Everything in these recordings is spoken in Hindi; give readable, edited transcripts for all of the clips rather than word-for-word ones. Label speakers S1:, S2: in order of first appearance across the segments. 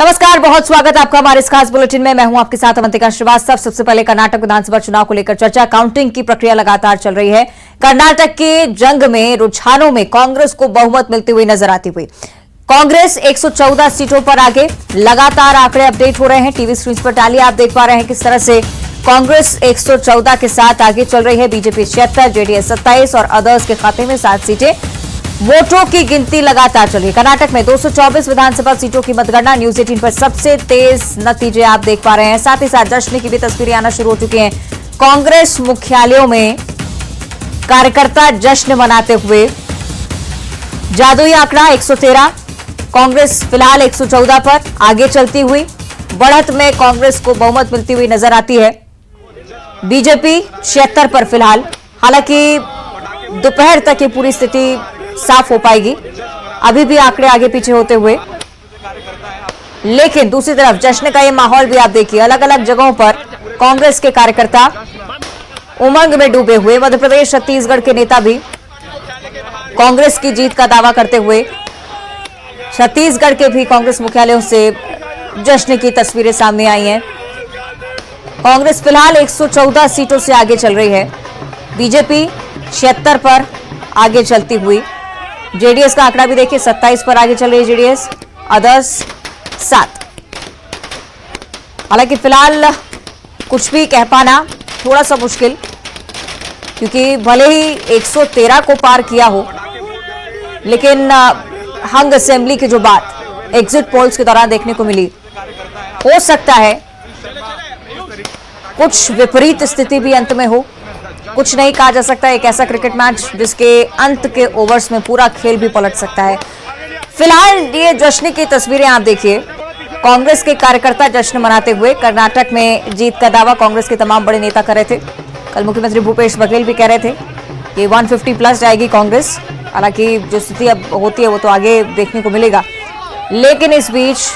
S1: नमस्कार, बहुत स्वागत आपका हमारे इस खास बुलेटिन में। मैं हूं आपके साथ अवंतिका श्रीवास्तव। सबसे पहले कर्नाटक विधानसभा चुनाव को लेकर चर्चा। काउंटिंग की प्रक्रिया लगातार चल रही है। कर्नाटक के जंग में रुझानों में कांग्रेस को बहुमत मिलती हुई नजर आती हुई कांग्रेस 114 सीटों पर आगे। लगातार आंकड़े अपडेट हो रहे हैं। टीवी स्क्रीन पर टैली आप देख पा रहे हैं किस तरह से कांग्रेस 114 के साथ आगे चल रही है। बीजेपी 76, जेडीएस 27 और अदर्स के खाते में 7 सीटें। वोटों की गिनती लगातार चल रही है। कर्नाटक में 224 विधानसभा सीटों की मतगणना। न्यूज 18 पर सबसे तेज नतीजे आप देख पा रहे हैं। साथ ही साथ जश्न की भी तस्वीरें आना शुरू हो चुकी हैं। कांग्रेस मुख्यालयों में कार्यकर्ता जश्न मनाते हुए। जादुई आंकड़ा 113। कांग्रेस फिलहाल 114 पर आगे चलती हुई। बढ़त में कांग्रेस को बहुमत मिलती हुई नजर आती है। बीजेपी 76 पर फिलहाल। हालांकि दोपहर तक ये पूरी स्थिति साफ हो पाएगी। अभी भी आंकड़े आगे पीछे होते हुए, लेकिन दूसरी तरफ जश्न का ये माहौल भी आप देखिए। अलग अलग जगहों पर कांग्रेस के कार्यकर्ता उमंग में डूबे हुए। मध्य प्रदेश, छत्तीसगढ़ के नेता भी कांग्रेस की जीत का दावा करते हुए। छत्तीसगढ़ के भी कांग्रेस मुख्यालयों से जश्न की तस्वीरें सामने आई हैं। कांग्रेस फिलहाल 114 सीटों से आगे चल रही है। बीजेपी 76 पर आगे चलती हुई। जेडीएस का आंकड़ा भी देखिए, 27 पर आगे चल रही है जेडीएस, अदर्स 7। हालांकि फिलहाल कुछ भी कह पाना थोड़ा सा मुश्किल, क्योंकि भले ही 113 को पार किया हो, लेकिन हंग असेंबली की जो बात एग्जिट पोल्स के दौरान देखने को मिली, हो सकता है कुछ विपरीत स्थिति भी अंत में हो। कुछ नहीं कहा जा सकता। एक ऐसा क्रिकेट मैच जिसके अंत के ओवर्स में पूरा खेल भी पलट सकता है। फिलहाल ये जश्न की तस्वीरें आप देखिए। कांग्रेस के कार्यकर्ता जश्न मनाते हुए। कर्नाटक में जीत का दावा कांग्रेस के तमाम बड़े नेता कर रहे थे। कल मुख्यमंत्री भूपेश बघेल भी कह रहे थे कि 150 प्लस जाएगी कांग्रेस। हालांकि जो स्थिति अब होती है वो तो आगे देखने को मिलेगा। लेकिन इस बीच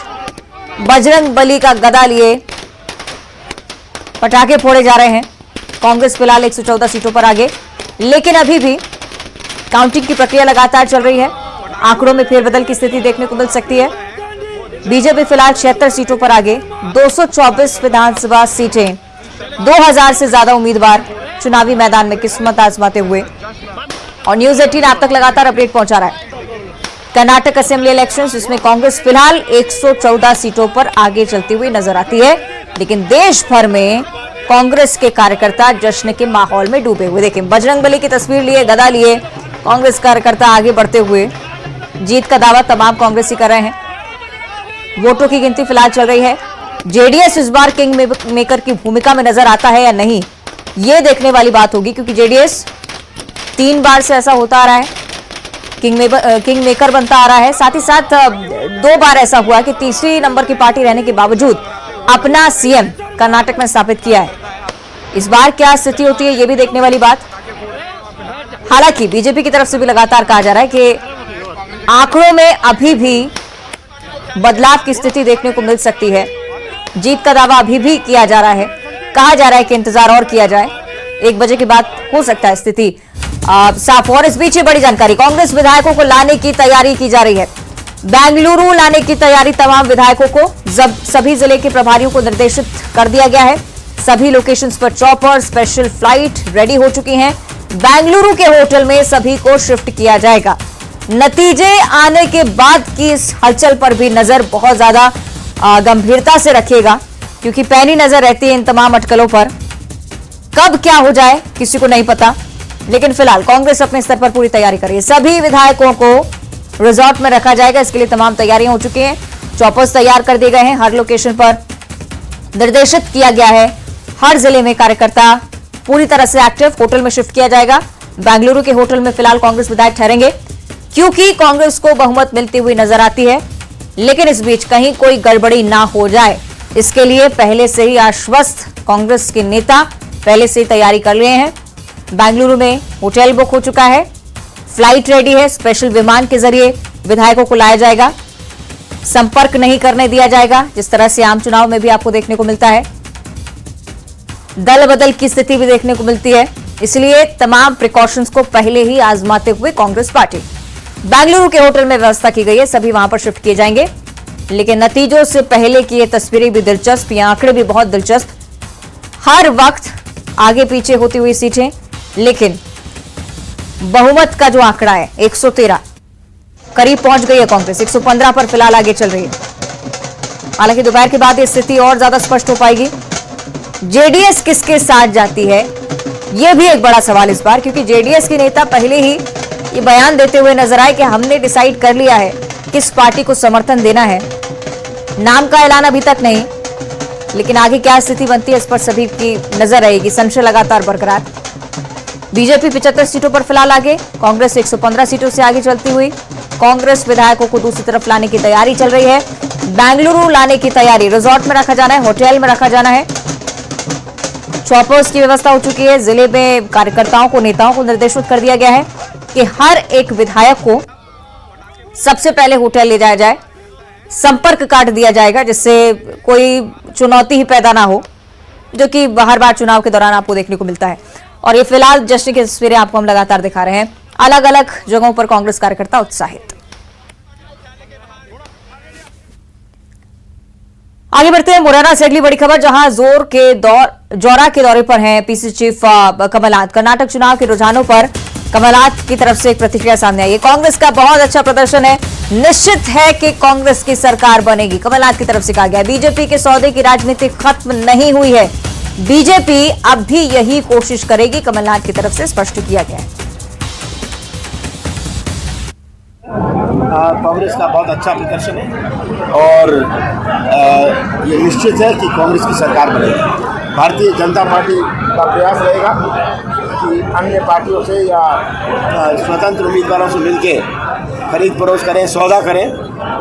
S1: बजरंग बली का गदा लिए पटाखे फोड़े जा रहे हैं। कांग्रेस फिलहाल 114 सीटों पर आगे, लेकिन अभी भी काउंटिंग की प्रक्रिया लगातार चल रही है। आंकड़ों में फेरबदल की स्थिति देखने को मिल सकती है। बीजेपी फिलहाल 76 सीटों पर आगे। 224 विधानसभा सीटें। 2000 से ज्यादा उम्मीदवार चुनावी मैदान में किस्मत आजमाते हुए। और न्यूज 18 आप तक लगातार अपडेट पहुंचा रहा है। कर्नाटक असेंबली इलेक्शंस, जिसमें कांग्रेस फिलहाल 114 सीटों पर आगे चलती हुई नजर आती है। लेकिन देश भर में कांग्रेस के कार्यकर्ता जश्न के माहौल में डूबे हुए। देखिए, बजरंग बली की तस्वीर लिए, गदा लिए कांग्रेस कार्यकर्ता आगे बढ़ते हुए। जीत का दावा तमाम कांग्रेसी कर रहे हैं। वोटों की गिनती फिलहाल चल रही है। जेडीएस इस बार किंग मेकर की भूमिका में नजर आता है या नहीं, यह देखने वाली बात होगी, क्योंकि जेडीएस 3 बार से ऐसा होता आ रहा है, किंग मेकर बनता आ रहा है। साथ ही साथ 2 बार ऐसा हुआ कि तीसरी नंबर की पार्टी रहने के बावजूद अपना सीएम कर्नाटक में स्थापित किया है। इस बार क्या स्थिति होती है, यह भी देखने वाली बात। हालांकि बीजेपी की तरफ से भी लगातार कहा जा रहा है कि आंकड़ों में अभी भी बदलाव की स्थिति देखने को मिल सकती है। जीत का दावा अभी भी किया जा रहा है। कहा जा रहा है कि इंतजार और किया जाए, 1 बजे के बाद हो सकता है स्थिति साफ। और इस बीच बड़ी जानकारी, कांग्रेस विधायकों को लाने की तैयारी की जा रही है। बेंगलुरु लाने की तैयारी तमाम विधायकों को सभी जिले के प्रभारियों को निर्देशित कर दिया गया है। सभी लोकेशंस पर चॉपर, स्पेशल फ्लाइट रेडी हो चुकी हैं। बेंगलुरु के होटल में सभी को शिफ्ट किया जाएगा। नतीजे आने के बाद की इस हलचल पर भी नजर बहुत ज्यादा गंभीरता से रखिएगा, क्योंकि पैनी नजर रहती है इन तमाम अटकलों पर। कब क्या हो जाए किसी को नहीं पता, लेकिन फिलहाल कांग्रेस अपने स्तर पर पूरी तैयारी कर रही है। सभी विधायकों को रिजॉर्ट में रखा जाएगा, इसके लिए तमाम तैयारियां हो चुकी हैं। चॉपर्स तैयार कर दिए गए हैं। हर लोकेशन पर निर्देशित किया गया है। हर जिले में कार्यकर्ता पूरी तरह से एक्टिव। होटल में शिफ्ट किया जाएगा। बेंगलुरु के होटल में फिलहाल कांग्रेस विधायक ठहरेंगे, क्योंकि कांग्रेस को बहुमत मिलती हुई नजर आती है। लेकिन इस बीच कहीं कोई गड़बड़ी ना हो जाए, इसके लिए पहले से ही आश्वस्त कांग्रेस के नेता पहले से ही तैयारी कर लिए हैं। बेंगलुरु में होटल बुक हो चुका है, फ्लाइट रेडी है। स्पेशल विमान के जरिए विधायकों को लाया जाएगा। संपर्क नहीं करने दिया जाएगा, जिस तरह से आम चुनाव में भी आपको देखने को मिलता है। दल बदल की स्थिति भी देखने को मिलती है, इसलिए तमाम प्रिकॉशंस को पहले ही आजमाते हुए कांग्रेस पार्टी बेंगलुरु के होटल में व्यवस्था की गई है। सभी वहां पर शिफ्ट किए जाएंगे। लेकिन नतीजों से पहले की ये तस्वीरें भी दिलचस्प, ये आंकड़े भी बहुत दिलचस्प। हर वक्त आगे पीछे होती हुई सीटें, लेकिन बहुमत का जो आंकड़ा है 113 करीब पहुंच गई है कांग्रेस, 115 पर फिलहाल आगे चल रही है। हालांकि दोपहर के बाद ये स्थिति और ज्यादा स्पष्ट हो पाएगी। जेडीएस किसके साथ जाती है, यह भी एक बड़ा सवाल इस बार, क्योंकि जेडीएस के नेता पहले ही ये बयान देते हुए नजर आए कि हमने डिसाइड कर लिया है किस पार्टी को समर्थन देना है। नाम का ऐलान अभी तक नहीं, लेकिन आगे क्या स्थिति बनती है इस पर सभी की नजर रहेगी। संशय लगातार बरकरार। बीजेपी 75 सीटों पर फिलहाल आगे, कांग्रेस 115 सीटों से आगे चलती हुई। कांग्रेस विधायकों को दूसरी तरफ लाने की तैयारी चल रही है। बेंगलुरु लाने की तैयारी, रिजॉर्ट में रखा जाना है, होटल में रखा जाना है। चॉपर्स की व्यवस्था हो चुकी है। जिले में कार्यकर्ताओं को, नेताओं को निर्देशित कर दिया गया है कि हर एक विधायक को सबसे पहले होटल ले जाया जाए, संपर्क काट दिया जाएगा, जिससे कोई चुनौती ही पैदा ना हो, जो कि हर बार चुनाव के दौरान आपको देखने को मिलता है। और ये फिलहाल जश्न की तस्वीरें आपको हम लगातार दिखा रहे हैं। अलग अलग जगहों पर कांग्रेस कार्यकर्ता उत्साहित। आगे बढ़ते हैं मुरैना से अगली बड़ी खबर, जहां जौरा के दौरे पर हैं पीसीसी चीफ कमलनाथ। कर्नाटक चुनाव के रुझानों पर कमलनाथ की तरफ से एक प्रतिक्रिया सामने आई है। कांग्रेस का बहुत अच्छा प्रदर्शन है, निश्चित है कि कांग्रेस की सरकार बनेगी, कमलनाथ की तरफ से कहा गया। बीजेपी के सौदे की राजनीति खत्म नहीं हुई है, बीजेपी अब भी यही कोशिश करेगी, कमलनाथ की तरफ से स्पष्ट किया गया है।
S2: कांग्रेस का बहुत अच्छा प्रदर्शन है और ये निश्चित है कि कांग्रेस की सरकार बनेगी। भारतीय जनता पार्टी का प्रयास रहेगा कि अन्य पार्टियों से या स्वतंत्र उम्मीदवारों से मिलकर खरीद फरोख्त करें, सौदा करें,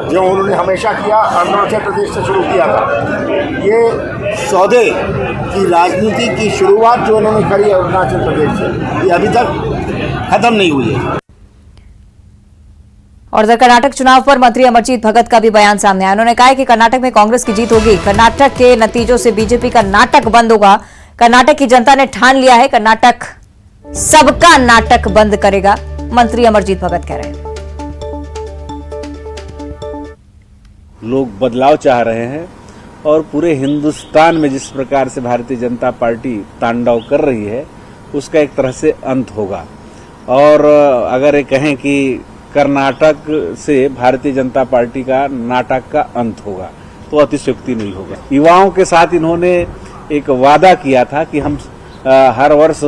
S2: जो उन्होंने हमेशा किया, अरुणाचल प्रदेश से शुरू किया था। ये सौदे की राजनीति की शुरुआत जो उन्होंने करी है अरुणाचल प्रदेश से, ये अभी तक खत्म नहीं हुई है।
S1: और इधर कर्नाटक चुनाव पर मंत्री अमरजीत भगत का भी बयान सामने आया। उन्होंने कहा है कि कर्नाटक में कांग्रेस की जीत होगी, कर्नाटक के नतीजों से बीजेपी का नाटक बंद होगा। कर्नाटक की जनता ने ठान लिया है, कर्नाटक सबका नाटक बंद करेगा, मंत्री अमरजीत भगत कह रहे हैं।
S3: लोग बदलाव चाह रहे हैं और पूरे हिंदुस्तान में जिस प्रकार से भारतीय जनता पार्टी तांडव कर रही है, उसका एक तरह से अंत होगा। और अगर ये कहें कि कर्नाटक से भारतीय जनता पार्टी का नाटक का अंत होगा, तो अतिशयोक्ति नहीं होगा। युवाओं के साथ इन्होंने एक वादा किया था कि हम हर वर्ष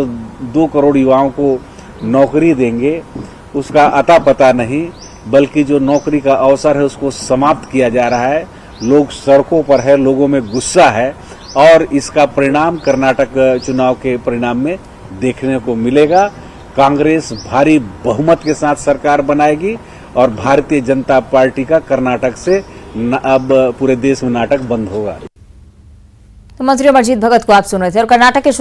S3: 2 करोड़ युवाओं को नौकरी देंगे, उसका अता पता नहीं, बल्कि जो नौकरी का अवसर है उसको समाप्त किया जा रहा है। लोग सड़कों पर है, लोगों में गुस्सा है और इसका परिणाम कर्नाटक चुनाव के परिणाम में देखने को मिलेगा। कांग्रेस भारी बहुमत के साथ सरकार बनाएगी और भारतीय जनता पार्टी का कर्नाटक से अब पूरे देश में नाटक बंद होगा।
S1: तो मंत्री अमरजीत भगत को आप सुन रहे थे। और कर्नाटक के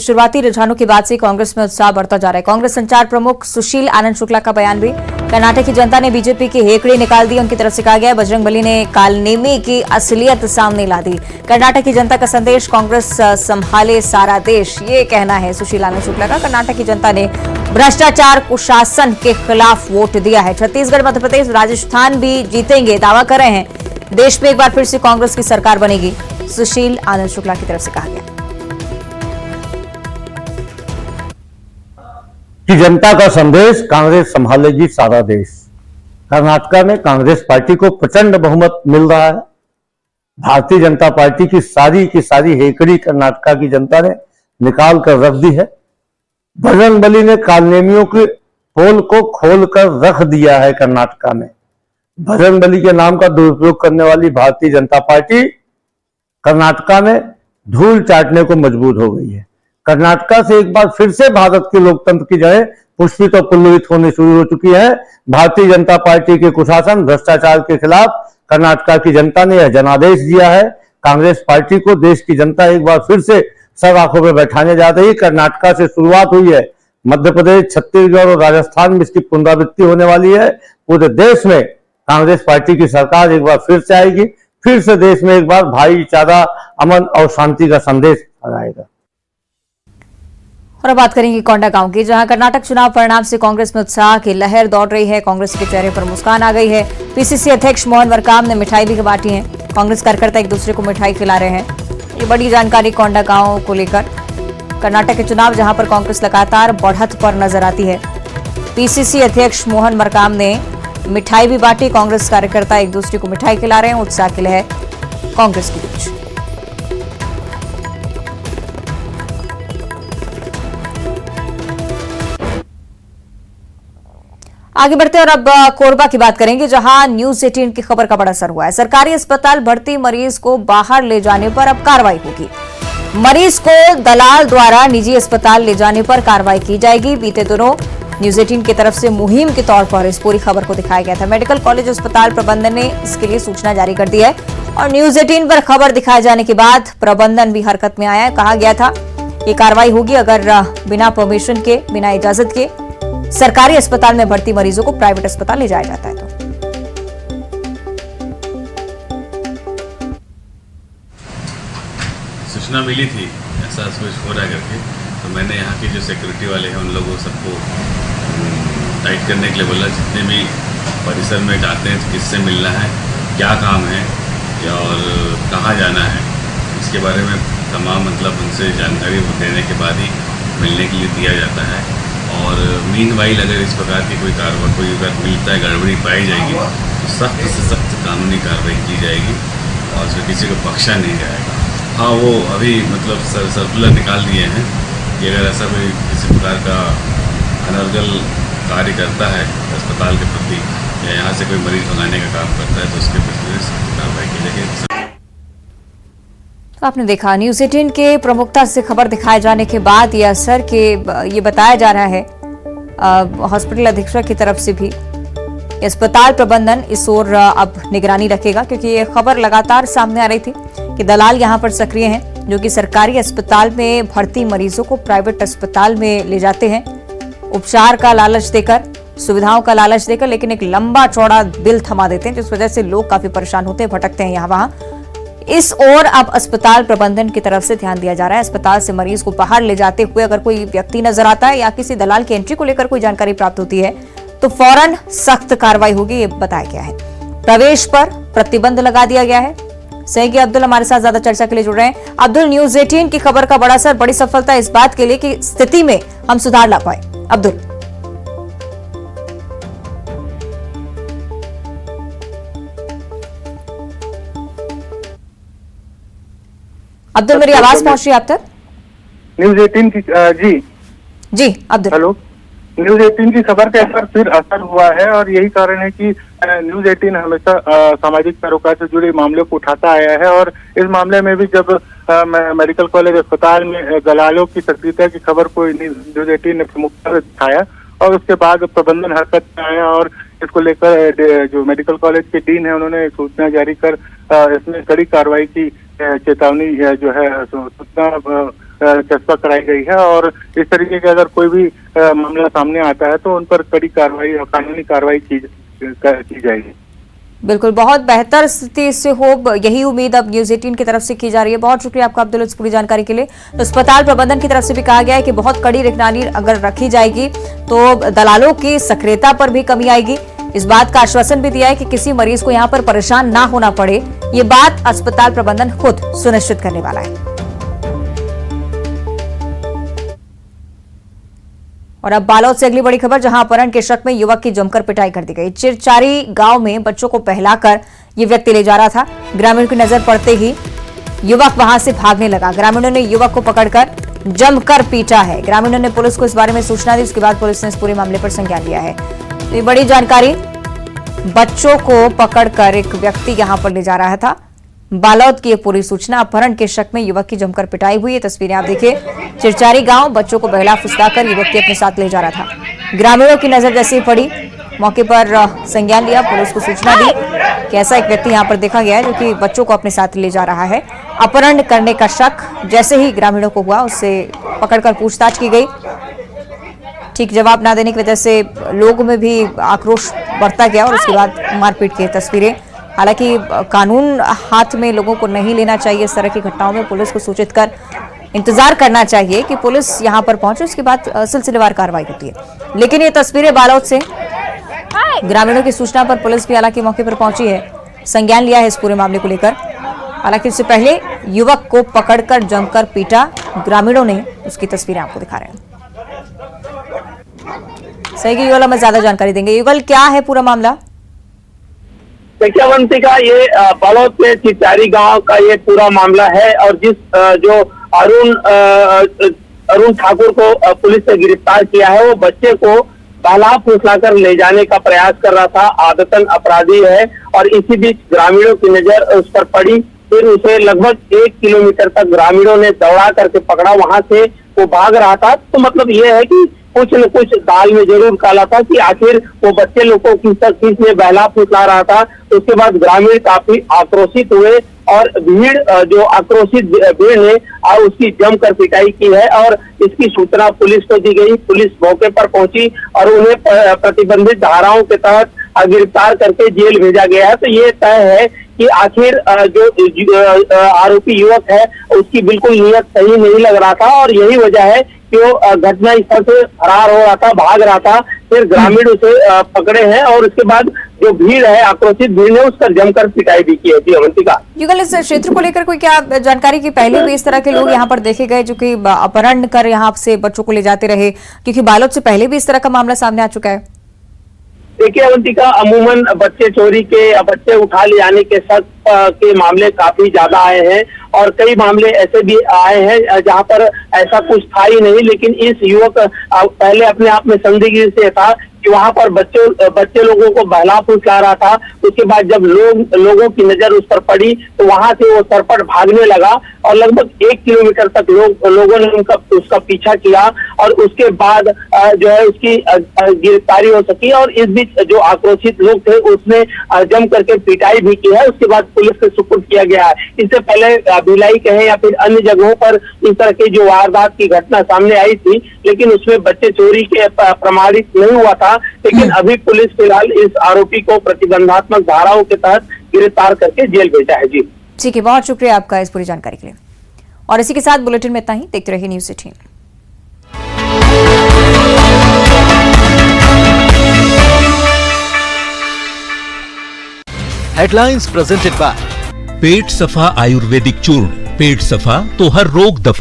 S1: शुरुआती रुझानों के बाद से कांग्रेस में उत्साह बढ़ता जा रहा है। कांग्रेस संचार प्रमुख सुशील आनंद शुक्ला का बयान भी, कर्नाटक की जनता ने बीजेपी की हेकड़ी निकाल दी, उनकी तरफ से कहा गया। बजरंगबली ने कालनेमी की असलियत सामने ला दी। कर्नाटक की जनता का संदेश, कांग्रेस संभाले सारा देश, ये कहना है सुशील आनंद शुक्ला का। कर्नाटक की जनता ने भ्रष्टाचार कुशासन के खिलाफ वोट दिया है। छत्तीसगढ़, मध्य प्रदेश, राजस्थान भी जीतेंगे, दावा कर रहे हैं। देश में एक बार फिर से कांग्रेस की सरकार बनेगी, सुशील आनंद शुक्ला की तरफ से कहा गया।
S4: कि जनता का संदेश, कांग्रेस संभालेगी सारा देश। कर्नाटक में कांग्रेस पार्टी को प्रचंड बहुमत मिल रहा है। भारतीय जनता पार्टी की सारी हेकड़ी कर्नाटक की जनता ने निकाल कर रख दी है। बजरंगबली ने कालनेमियों के पोल को खोलकर रख दिया है। कर्नाटक में बजरंगबली के नाम का दुरुपयोग करने वाली भारतीय जनता पार्टी कर्नाटक में धूल चाटने को मजबूर हो गई है। कर्नाटक से एक बार फिर से भारत के लोकतंत्र की जड़ें पुष्पित और पुल्लवित होने शुरू हो चुकी है। भारतीय जनता पार्टी के कुशासन, भ्रष्टाचार के खिलाफ कर्नाटक की जनता ने यह जनादेश दिया है। कांग्रेस पार्टी को देश की जनता एक बार फिर से सब आंखों पर बैठाने जा रही है। कर्नाटक से शुरुआत हुई है, मध्य प्रदेश, छत्तीसगढ़ और राजस्थान में इसकी पुनरावृत्ति होने वाली है। पूरे देश में कांग्रेस पार्टी की सरकार एक बार फिर से आएगी, फिर से देश में एक बार भाईचारा, अमन और शांति का संदेश फैलाएगा।
S1: और अब बात करेंगे कोंडा गांव की, जहां कर्नाटक चुनाव परिणाम से कांग्रेस में उत्साह की लहर दौड़ रही है। कांग्रेस के चेहरे पर मुस्कान आ गई है। पीसीसी अध्यक्ष मोहन मरकाम ने मिठाई भी बांटी है। कांग्रेस कार्यकर्ता एक दूसरे को मिठाई खिला रहे हैं। ये बड़ी जानकारी कोंडा गांव को लेकर। कर्नाटक के चुनाव जहां पर कांग्रेस लगातार बढ़त पर नजर आती है। पीसीसी अध्यक्ष मोहन मरकाम ने मिठाई भी बांटी। कांग्रेस कार्यकर्ता एक दूसरे को मिठाई खिला रहे हैं। उत्साह की लहर कांग्रेस के बीच। आगे बढ़ते और अब कोरबा की बात करेंगे, जहां न्यूज 18 की खबर का बड़ा असर हुआ है। सरकारी अस्पताल भर्ती मरीज को बाहर ले जाने पर अब कार्रवाई होगी। मरीज को दलाल द्वारा निजी अस्पताल ले जाने पर कार्रवाई की जाएगी। बीते दिनों न्यूज 18 की तरफ से मुहिम के तौर पर इस पूरी खबर को दिखाया गया था। मेडिकल कॉलेज अस्पताल प्रबंधन ने इसके लिए सूचना जारी कर दी है और न्यूज 18 पर खबर दिखाए जाने के बाद प्रबंधन भी हरकत में आया है। कहा गया था ये कार्रवाई होगी अगर बिना परमिशन के, बिना इजाजत के सरकारी अस्पताल में भर्ती मरीजों को प्राइवेट अस्पताल ले जाया जाता है। तो
S5: सूचना मिली थी ऐसा कुछ हो रहा करके, तो मैंने यहाँ के जो सिक्योरिटी वाले हैं उन लोगों सबको टाइट करने के लिए बोला। जितने भी परिसर में जाते हैं किससे मिलना है, क्या काम है और कहाँ जाना है, इसके बारे में तमाम उनसे जानकारी देने के बाद ही मिलने के लिए दिया जाता है। और मीनवाइल अगर इस प्रकार की कोई कार्रवाई कोई अगर मिलता है, गड़बड़ी पाई जाएगी तो सख्त से सख्त कानूनी कार्रवाई की जाएगी और उसमें किसी को बख्शा नहीं जाएगा। हाँ, वो अभी सर्कुलर निकाल दिए हैं कि अगर ऐसा कोई किसी प्रकार का अनर्गल कार्य करता है अस्पताल के प्रति या यहाँ से कोई मरीज भगाने का काम करता है तो उसके प्रति सख्त कार्रवाई की जाएगी।
S1: तो आपने देखा न्यूज 18 के प्रमुखता से खबर दिखाए जाने के बाद ये असर के ये बताया जा रहा है हॉस्पिटल अधीक्षक की तरफ से भी अस्पताल प्रबंधन इस ओर अब निगरानी रखेगा, क्योंकि ये खबर लगातार सामने आ रही थी कि दलाल यहां पर सक्रिय हैं जो कि सरकारी अस्पताल में भर्ती मरीजों को प्राइवेट अस्पताल में ले जाते हैं उपचार का लालच देकर, सुविधाओं का लालच देकर, लेकिन एक लंबा चौड़ा बिल थमा देते हैं जिस वजह से लोग काफी परेशान होते हैं, भटकते हैं यहाँ वहां। इस ओर अब अस्पताल प्रबंधन की तरफ से ध्यान दिया जा रहा है। अस्पताल से मरीज को बाहर ले जाते हुए अगर कोई व्यक्ति नजर आता है या किसी दलाल की एंट्री को लेकर कोई जानकारी प्राप्त होती है तो फौरन सख्त कार्रवाई होगी, ये बताया गया है। प्रवेश पर प्रतिबंध लगा दिया गया है। सहयोगी अब्दुल हमारे साथ ज्यादा चर्चा के लिए जुड़ रहे हैं। अब्दुल, न्यूज 18 की खबर का बड़ा असर, बड़ी सफलता इस बात के लिए कि स्थिति में हम सुधार ला पाए। अब्दुल अब्दुल मेरी आवाज पहुंच रही है आप तक?
S6: न्यूज 18 की
S1: जी अब्दुल।
S6: हेलो, न्यूज 18 की खबर का एक बार फिर असर हुआ है और यही कारण है कि न्यूज 18 हमेशा सामाजिक सरोकार से जुड़े मामलों को उठाता आया है। और इस मामले में भी जब मेडिकल कॉलेज अस्पताल में दलालों की सक्रियता की खबर को न्यूज 18 ने प्रमुखता से दिखाया और उसके बाद प्रबंधन हरकत में आया और इसको लेकर जो मेडिकल कॉलेज के डीन है उन्होंने सूचना जारी कर इसमें कड़ी कार्रवाई की चेतावनी जो है सूचना चस्पा कराई गई है। और इस तरीके का अगर कोई भी मामला सामने आता है तो उन पर कड़ी कार्रवाई और कानूनी कार्रवाई की जाएगी।
S1: बिल्कुल, बहुत बेहतर स्थिति से हो, यही उम्मीद अब न्यूज 18 की तरफ से की जा रही है। बहुत शुक्रिया आपका अब्दुल इस पूरी जानकारी के लिए। तो अस्पताल प्रबंधन की तरफ से भी कहा गया है कि बहुत कड़ी निगरानी अगर रखी जाएगी तो दलालों की सक्रियता पर भी कमी आएगी। इस बात का आश्वासन भी दिया है कि किसी मरीज को यहाँ पर परेशान ना होना पड़े, ये बात अस्पताल प्रबंधन खुद सुनिश्चित करने वाला है। और अब बालोद से अगली बड़ी खबर, जहां अपहरण के शक में युवक की जमकर पिटाई कर दी गई। चिरचारी गांव में बच्चों को बहलाकर ये व्यक्ति ले जा रहा था। ग्रामीण की नजर पड़ते ही युवक वहां से भागने लगा। ग्रामीणों ने युवक को पकड़कर जमकर पीटा है। ग्रामीणों ने पुलिस को इस बारे में सूचना दी, उसके बाद पुलिस ने इस पूरे मामले पर संज्ञान लिया है। तो ये बड़ी जानकारी, बच्चों को पकड़कर एक व्यक्ति यहां पर ले जा रहा था। बालोद की ये पूरी सूचना, अपहरण के शक में युवक की जमकर पिटाई हुई है। तस्वीरें आप देखिए, चिरचारी गांव, बच्चों को बहला फुसलाकर ये व्यक्ति अपने साथ ले जा रहा था। ग्रामीणों की नजर जैसे ही पड़ी, मौके पर संज्ञान लिया, पुलिस को सूचना दी कि ऐसा एक व्यक्ति यहां पर देखा गया है जो कि बच्चों को अपने साथ ले जा रहा है। अपहरण करने का शक जैसे ही ग्रामीणों को हुआ, उससे पकड़कर पूछताछ की गई। ठीक जवाब ना देने की वजह से लोगों में भी आक्रोश बढ़ता गया और उसके बाद मारपीट की तस्वीरें। हालांकि कानून हाथ में लोगों को नहीं लेना चाहिए इस तरह की घटनाओं में। पुलिस को सूचित कर इंतजार करना चाहिए कि पुलिस यहां पर पहुंचे, उसके बाद सिलसिलेवार कार्रवाई होती है। लेकिन ये तस्वीरें बालोद से, ग्रामीणों की सूचना पर पुलिस भी हालांकि मौके पर पहुंची है, संज्ञान लिया है इस पूरे मामले को लेकर। हालांकि इससे पहले युवक को पकड़कर जमकर पीटा, ग्रामीणों ने उसकी तस्वीरें आपको दिखा रहे हैं। सही युगल हमें ज्यादा जानकारी देंगे। युगल, क्या है पूरा मामला?
S7: देखिए अवंतिका, ये बालोद के चिचारी गांव का ये पूरा मामला है और जिस जो अरुण ठाकुर को पुलिस ने गिरफ्तार किया है, वो बच्चे को बहला फुसलाकर ले जाने का प्रयास कर रहा था। आदतन अपराधी है और इसी बीच ग्रामीणों की नजर उस पर पड़ी, फिर उसे लगभग 1 किलोमीटर तक ग्रामीणों ने दौड़ा करके पकड़ा। वहां से वो भाग रहा था। तो मतलब ये है कि कुछ न कुछ दाल में जरूर काला था कि आखिर वो बच्चे लोगों को किसने बहला फुसला रहा था। उसके बाद ग्रामीण काफी आक्रोशित हुए और भीड़ जो आक्रोशित भीड़ ने उसकी जमकर पिटाई की है और इसकी सूचना पुलिस को दी गई। पुलिस मौके पर पहुंची और उन्हें प्रतिबंधित धाराओं के तहत गिरफ्तार करके जेल भेजा गया है। तो ये तय है कि आखिर जो आरोपी युवक है उसकी बिल्कुल नीयत सही नहीं लग रहा था और यही वजह है कि वो घटना स्थल से फरार हो रहा था, भाग रहा था। फिर ग्रामीण उसे पकड़े हैं और उसके बाद जो भीड़ है, आक्रोशित भीड़ ने उस पर जमकर पिटाई भी की है। अवंतिका,
S1: युगल, इस क्षेत्र को लेकर कोई क्या जानकारी की पहले भी इस तरह के लोग यहाँ पर देखे गए जो कि अपहरण कर यहाँ से बच्चों को ले जाते रहे, क्योंकि बालोद से पहले भी इस तरह का मामला सामने आ चुका है?
S7: देखिए अवंतिका, अमूमन बच्चे चोरी के, बच्चे उठा ले जाने के शक के मामले काफी ज्यादा आए हैं और कई मामले ऐसे भी आए हैं जहां पर ऐसा कुछ था ही नहीं। लेकिन इस युवक पहले अपने आप में संदिग्ध से था कि वहां पर बच्चे लोगों को बहला फुसला रहा था। उसके बाद जब लोगों की नजर उस पर पड़ी तो वहां से वो सरपट भागने लगा और लगभग 1 किलोमीटर तक लोगों ने उसका पीछा किया और उसके बाद जो है उसकी गिरफ्तारी हो सकी। और इस बीच जो आक्रोशित लोग थे उसने जम करके पिटाई भी की है। उसके बाद पुलिस के सुपुर्द किया गया है। इससे पहले भिलाई कहे या फिर अन्य जगहों पर इस तरह की जो वारदात की घटना सामने आई थी, लेकिन उसमें बच्चे चोरी के प्रमाणित नहीं हुआ था। लेकिन अभी पुलिस फिलहाल इस आरोपी को प्रतिबंधात्मक धाराओं के तहत गिरफ्तार करके जेल भेजा है। जी
S1: ठीक है, बहुत शुक्रिया आपका इस पूरी जानकारी के लिए। और इसी के साथ बुलेटिन में इतना ही। देखते रहिए न्यूज़ 18।
S8: हेडलाइंस प्रेजेंटेड बाय
S9: पेट सफा आयुर्वेदिक चूर्ण, पेट सफा तो हर रोग दफा।